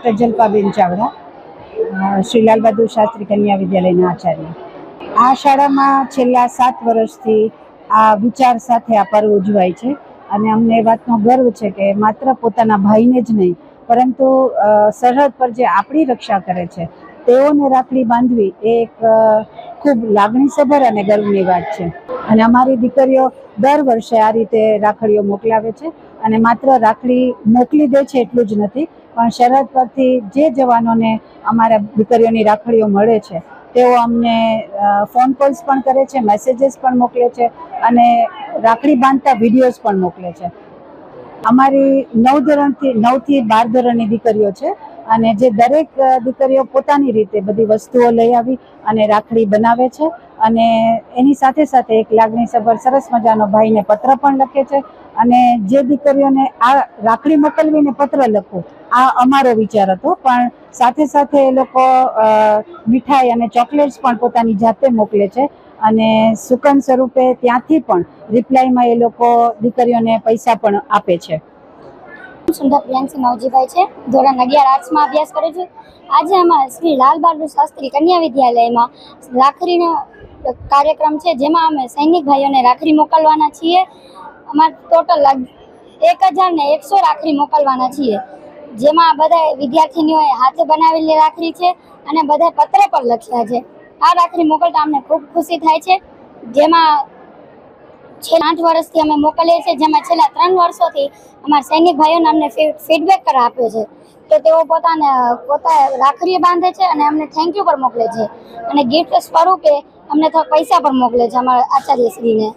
Doctor Jalpaben Chavda, Shri Lal Bahadur Shastri કન્યા વિદ્યાલયના આચાર્ય। આ શાળામાં છેલ્લા 7 વર્ષથી આ વિચાર સાથે આ પર્વ ઉજવાય છે અને અમને એ વાતનો ગર્વ છે કે માત્ર પોતાના ભાઈને જ નહીં પરંતુ સરહદ પર જે આપણી રક્ષા કરે છે તેઓને રાખડી બાંધવી એ એક ખૂબ લાગણીસભર અને ગર્વની વાત છે। અને અમારી દીકરીઓ દર વર્ષે આ રીતે રાખડીઓ મોકલાવે છે અને માત્ર રાખડી મોકલી દે છે એટલું જ નથી, પણ સરહદ પરથી જે જવાનોને અમારા દીકરીઓની રાખડીઓ મળે છે તેઓ અમને ફોન કોલ્સ પણ કરે છે, મેસેજીસ પણ મોકલે છે અને રાખડી બાંધતા વિડીયોઝ પણ મોકલે છે। અમારી 9 થી 12 ધોરણની દીકરીઓ છે અને જે દરેક દીકરીઓ પોતાની રીતે બધી વસ્તુઓ લઈ આવી અને રાખડી બનાવે છે અને એની સાથે સાથે એક લાગણીસભર સરસ મજાનો ભાઈને પત્ર પણ લખે છે। અને જે દીકરીઓને આ રાખડી મોકલવીને પત્ર લખવું આ અમારો વિચાર હતો, પણ સાથે સાથે એ લોકો મીઠાઈ અને ચોકલેટ્સ પણ પોતાની જાતે મોકલે છે અને સુકન સ્વરૂપે ત્યાંથી પણ રિપ્લાયમાં એ લોકો દીકરીઓને પૈસા પણ આપે છે। સુંદર પ્રિયાંશી નવજીભાઈ છે, ધોરણ 11 આર્ટ્સમાં અભ્યાસ કરું છું। આજે અમારા શ્રી લાલ બહાદુર શાસ્ત્રી કન્યા વિદ્યાલયમાં રાખડીનો કાર્યક્રમ છે, જેમાં અમે સૈનિક ભાઈઓને રાખડી મોકલવાના છીએ। અમારે ટોટલ 1100 રાખડી મોકલવાના છીએ, જેમાં બધા વિદ્યાર્થીનીઓએ હાથે બનાવેલી રાખડી છે અને બધા પત્ર પર લખ્યા છે। આ રાખડી મોકલતા અમને ખૂબ ખુશી થાય છે, જેમાં છેલ્લા 8 વર્ષથી અમે મોકલીએ છીએ, જેમાં છેલ્લા 3 વર્ષોથી અમારા સૈનિક ભાઈઓને અમને ફીડબેક કરવા આપ્યો છે, તો તેઓ પોતે રાખડી બાંધે છે અને અમને થેન્ક યુ પર મોકલે છે અને ગિફ્ટ સ્વરૂપે અમને પૈસા પર મોકલે છે અમારા આચાર્યશ્રીને।